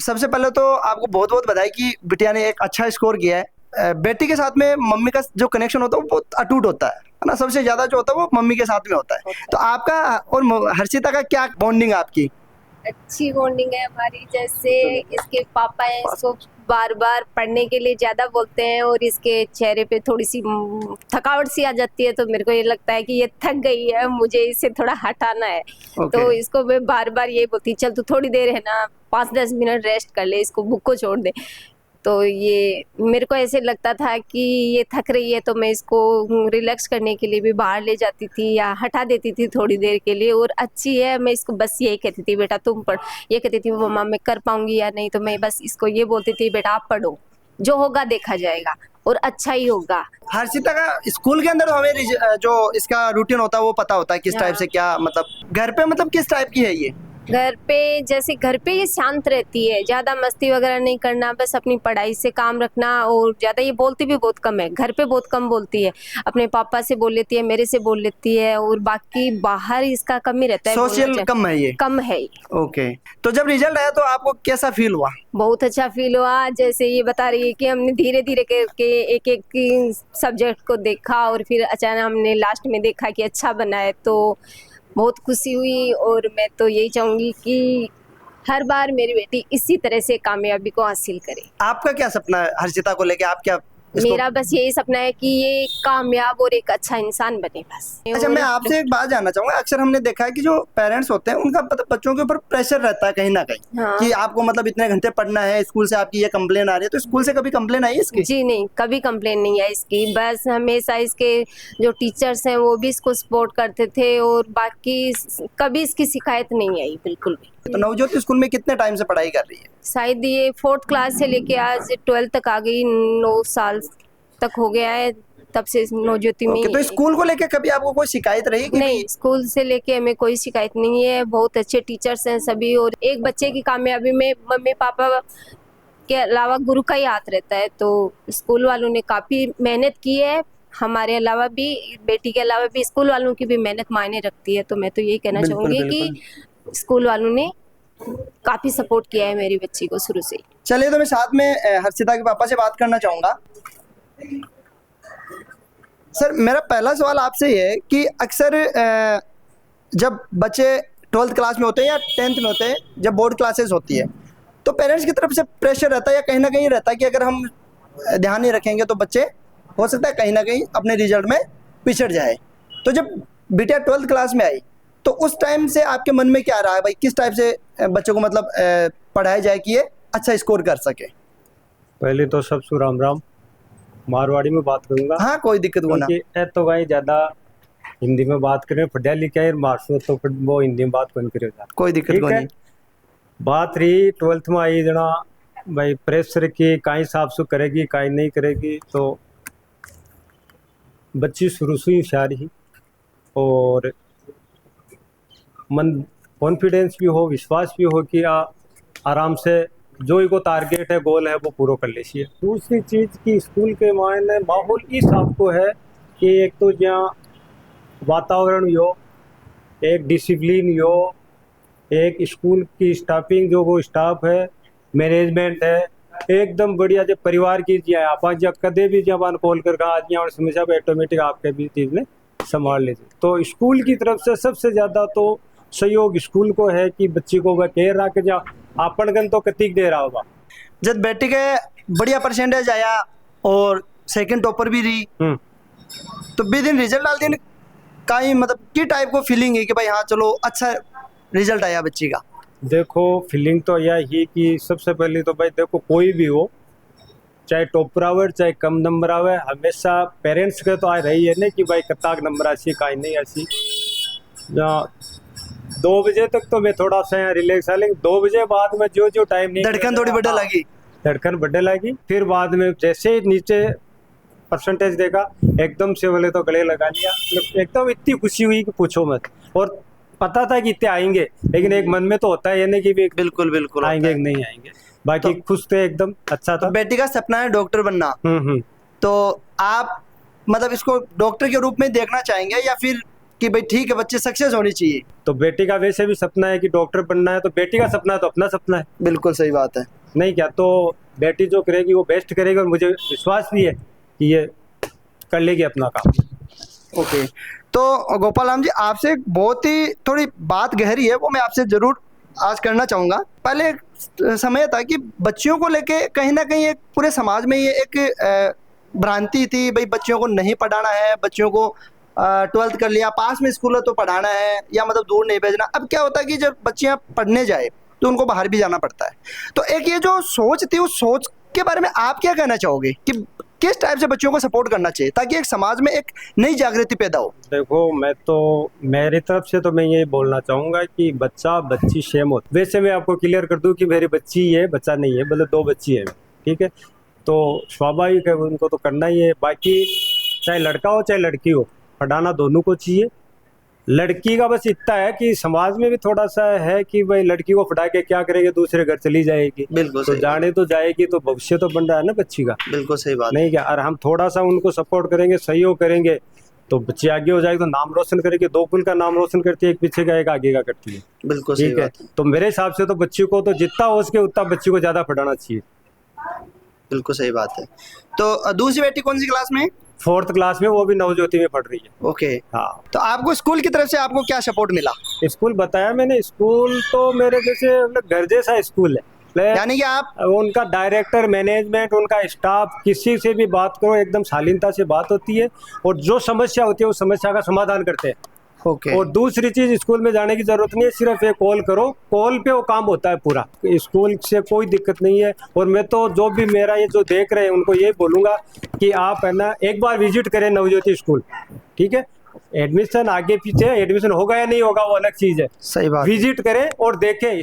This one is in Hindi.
सबसे पहले तो आपको बहुत बहुत बधाई कि बिटिया ने एक अच्छा स्कोर किया है। बेटी के साथ में मम्मी का जो कनेक्शन होता है वो बहुत अटूट होता है ना। सबसे ज्यादा जो होता है वो मम्मी के साथ में होता है। तो आपका और हर्षिता का क्या बॉन्डिंग है आपकी? अच्छी बॉन्डिंग है हमारी। जैसे इसके पापा हैं, इसको बार बार पढ़ने के लिए ज्यादा बोलते हैं और इसके चेहरे पे थोड़ी सी थकावट सी आ जाती है, तो मेरे को ये लगता है कि ये थक गई है, मुझे इसे थोड़ा हटाना है। ओके। तो इसको मैं बार बार ये बोलती, चल तू थोड़ी देर है ना, 5-10 मिनट रेस्ट कर ले, इसको बुक को छोड़ दे। तो ये मेरे को ऐसे लगता था कि ये थक रही है, तो मैं इसको रिलैक्स करने के लिए भी बाहर ले जाती थी या हटा देती थी थोड़ी देर के लिए। और अच्छी है, मैं इसको बस यही कहती थी बेटा तुम पढ़। ये कहती थी मम्मा मैं कर पाऊंगी या नहीं, तो मैं बस इसको ये बोलती थी बेटा आप पढ़ो, जो होगा देखा जाएगा और अच्छा ही होगा। हर्षिता का स्कूल के अंदर तो हमें जो इसका रूटीन होता है वो पता होता है किस टाइप हाँ। से, क्या मतलब घर पे मतलब किस टाइप की है ये? घर पे जैसे घर पे ये शांत रहती है, ज्यादा मस्ती वगैरह नहीं करना, बस अपनी पढ़ाई से काम रखना। और ज्यादा ये बोलती भी बहुत कम है, घर पे बहुत कम बोलती है। अपने पापा से बोल लेती है, मेरे से बोल लेती है, और बाकी बाहर इसका कम ही रहता है सोशल कम है ये? कम है ये। ओके। तो जब रिजल्ट आया तो आपको कैसा फील हुआ? बहुत अच्छा फील हुआ। जैसे ये बता रही है कि हमने धीरे धीरे करके एक एक सब्जेक्ट को देखा और फिर अचानक हमने लास्ट में देखा कि अच्छा बना है, तो बहुत खुशी हुई। और मैं तो यही चाहूंगी कि हर बार मेरी बेटी इसी तरह से कामयाबी को हासिल करे। आपका क्या सपना है हर्षिता को लेके? आप क्या इसको? मेरा बस यही सपना है कि ये कामयाब और एक अच्छा इंसान बने बस। अच्छा, मैं आपसे एक बात जानना चाहूंगा। अक्सर हमने देखा है कि जो पेरेंट्स होते हैं उनका बच्चों के ऊपर प्रेशर रहता है कहीं ना कहीं। हाँ। कि आपको मतलब इतने घंटे पढ़ना है, स्कूल से आपकी ये कंप्लेन आ रही है, तो स्कूल से कभी कंप्लेन आई इसकी? जी नहीं, कभी कंप्लेन नहीं है इसकी। बस हमेशा इसके जो टीचर्स हैं वो भी इसको सपोर्ट करते थे, और बाकी कभी इसकी शिकायत नहीं आई बिल्कुल भी। तो नवज्योति स्कूल में कितने टाइम से पढ़ाई कर रही है? शायद ये 4th क्लास से लेके आज 12th तक आ गई, 9 साल तक हो गया है तब से नवज्योति में। तो स्कूल को लेके कभी आपको कोई शिकायत रही कि नहीं, स्कूल से लेके हमें कोई शिकायत नहीं है। बहुत अच्छे टीचर्स हैं सभी, और एक बच्चे की कामयाबी में मम्मी पापा के अलावा गुरु का ही हाथ रहता है। तो स्कूल वालों ने काफी मेहनत की है, हमारे अलावा भी, बेटी के अलावा भी स्कूल वालों की भी मेहनत मायने रखती है। तो मैं तो यही कहना चाहूंगी कि स्कूल वालों ने काफी सपोर्ट किया है मेरी बच्ची को शुरू से ही। चलिए, तो मैं साथ में हर्षिता के पापा से बात करना चाहूंगा। सर, मेरा पहला सवाल आपसे ये है कि अक्सर जब बच्चे 12th क्लास में होते हैं या 10th में होते हैं, जब बोर्ड क्लासेस होती है, तो पेरेंट्स की तरफ से प्रेशर रहता है या कहीं ना कहीं रहता है कि अगर हम ध्यान नहीं रखेंगे तो बच्चे हो सकता है कहीं ना कहीं अपने रिजल्ट में पिछड़ जाए। तो जब बिटिया 12th क्लास में आई तो उस टाइम से आपके मन में क्या रहा है भाई, किस टाइप से बच्चों को मतलब पढ़ाया जाए कि ये अच्छा स्कोर कर सके? पहले तो सबसे राम राम। मारवाड़ी में बात करूंगा। हाँ, कोई दिक्कत होना। क्योंकि ए तो भाई ज्यादा हिंदी में बात करें, पढ़ा लिखा है मार्क्स तो फिर वो हिंदी में बात कौन करेगा। कोई दिक्कत नहीं। बात रही 12th में आई जना भाई प्रेशर की, काई साफ सु करेगी काई नहीं करेगी। तो बच्ची शुरू से ही होशियार ही, और मन कॉन्फिडेंस भी हो, विश्वास भी हो कि आराम से जो ही को टारगेट है, गोल है, वो पूरा कर लीजिए। दूसरी चीज़ की स्कूल के मायने माहौल इस आपको है कि एक तो जहाँ वातावरण हो, एक डिसिप्लिन हो, एक स्कूल की स्टाफिंग जो वो स्टाफ है, मैनेजमेंट है एकदम बढ़िया। जब परिवार की आप जब कदे भी जब कॉल कर आज और समस्या ऑटोमेटिक आपके भी चीज़ ने संभाल लीजिए। तो स्कूल की तरफ से सबसे ज़्यादा तो सहयोग स्कूल को है कि बच्ची को वह कह रहा कि जा आपन गन तो कतीक दे रहा होगा। जब बेटी के बढ़िया परसेंटेज आया और सेकंड टॉपर भी रही, तो बी दिन रिजल्ट डाल दिन कहीं मतलब की टाइप को फीलिंग है कि भाई हाँ चलो अच्छा रिजल्ट आया बच्ची का? देखो फीलिंग तो यह ही कि सबसे पहले तो भाई देखो कोई भी हो, चाहे टॉपर आवे चाहे कम नंबर आवे, हमेशा पेरेंट्स के तो आ रही है ना कि भाई कताक नंबर आसी काई नहीं आसी। 2 बजे तक तो मैं थोड़ा सा रिलैक्स आ, लेकिन 2 बजे बाद में जो टाइम नहीं, धड़कन थोड़ी बढ़ने लगी। धड़कन बढ़ने लगी। फिर बाद में जैसे ही नीचे परसेंटेज देखा एकदम से बोले तो गले लगा लिया। मतलब एकदम इतनी खुशी हुई कि पूछो मत। और पता था कि इतने आएंगे, लेकिन एक मन में तो होता है ये नहीं कि भी बिल्कुल बिल्कुल आएंगे कि नहीं आएंगे। बाकी तो खुश थे एकदम, अच्छा था। तो बेटी का सपना है डॉक्टर बनना। तो आप मतलब इसको डॉक्टर के रूप में देखना चाहेंगे या फिर कि भाई ठीक है बच्चे सक्सेस होनी चाहिए। तो बेटी का वैसे भी सपना है कि डॉक्टर बनना है, तो बेटी का सपना है तो अपना सपना है, बिल्कुल सही बात है। नहीं क्या? तो बेटी जो करेगी वो बेस्ट करेगी, और मुझे विश्वास भी है कि ये कर लेगी अपना काम। ओके, तो गोपाल राम जी आपसे एक बहुत ही थोड़ी बात गहरी है, वो मैं आपसे ज़रूर आज करना चाहूँगा। पहले एक समय था कि बच्चियों को लेके कहीं ना कहीं एक पूरे समाज में ये एक भ्रांति थी, भाई बच्चियों को नहीं पढ़ाना है, बच्चियों को 12th कर लिया, पास में स्कूल है तो पढ़ाना है, या मतलब दूर नहीं भेजना। अब क्या होता है कि जब बच्चियाँ पढ़ने जाए तो उनको बाहर भी जाना पड़ता है। तो एक ये जो सोच थी, उस सोच के बारे में आप क्या कहना चाहोगे कि किस टाइप से बच्चों को सपोर्ट करना चाहिए ताकि एक समाज में एक नई जागृति पैदा हो? देखो, मैं तो मेरी तरफ से तो मैं यही बोलना चाहूँगा कि बच्चा बच्ची सेम हो। वैसे मैं आपको क्लियर कर दूँ कि मेरी बच्ची है, बच्चा नहीं है, मतलब 2 बच्ची है, ठीक है। तो स्वाभाविक है उनको तो करना ही है। बाकी चाहे लड़का हो चाहे लड़की हो, पढ़ाना दोनों को चाहिए। लड़की का बस इतना है कि समाज में भी थोड़ा सा है कि भाई लड़की को पढ़ा के क्या करेगी, दूसरे घर चली जाएगी, बिल्कुल तो सही जाने तो जाएगी, तो भविष्य तो बन रहा है ना बच्ची का, बिल्कुल सही बात नहीं क्या? और हम थोड़ा सा उनको सपोर्ट करेंगे, सहयोग करेंगे, तो बच्ची आगे हो जाएगी, तो नाम रोशन करेगी। 2 कुल का नाम रोशन करती है, एक पीछे का एक आगे का करती है, बिल्कुल सही ठीक है। बात है। तो मेरे हिसाब से तो बच्ची को तो जितना हो सके उतना बच्ची को ज्यादा पढ़ाना चाहिए। बिल्कुल सही बात है। तो दूसरी बेटी कौन सी क्लास में है? 4th क्लास में, वो भी नवज्योति में पढ़ रही है। ओके, हाँ, तो आपको स्कूल की तरफ से आपको क्या सपोर्ट मिला? स्कूल बताया मैंने, स्कूल तो मेरे जैसे मतलब घर जैसा स्कूल है। यानी कि आप उनका डायरेक्टर, मैनेजमेंट, उनका स्टाफ, किसी से भी बात करो एकदम शालीनता से बात होती है, और जो समस्या होती है उस समस्या का समाधान करते हैं। ओके, और दूसरी चीज, स्कूल में जाने की जरूरत नहीं है, सिर्फ एक कॉल करो, कॉल पे वो काम होता है पूरा। स्कूल से कोई दिक्कत नहीं है। और मैं तो जो भी मेरा ये जो देख रहे हैं उनको ये बोलूंगा कि आप है ना एक बार विजिट करें नवज्योति स्कूल, ठीक है। एडमिशन आगे पीछे एडमिशन होगा या नहीं होगा वो अलग चीज है, सही बात है। विजिट करें और देखें।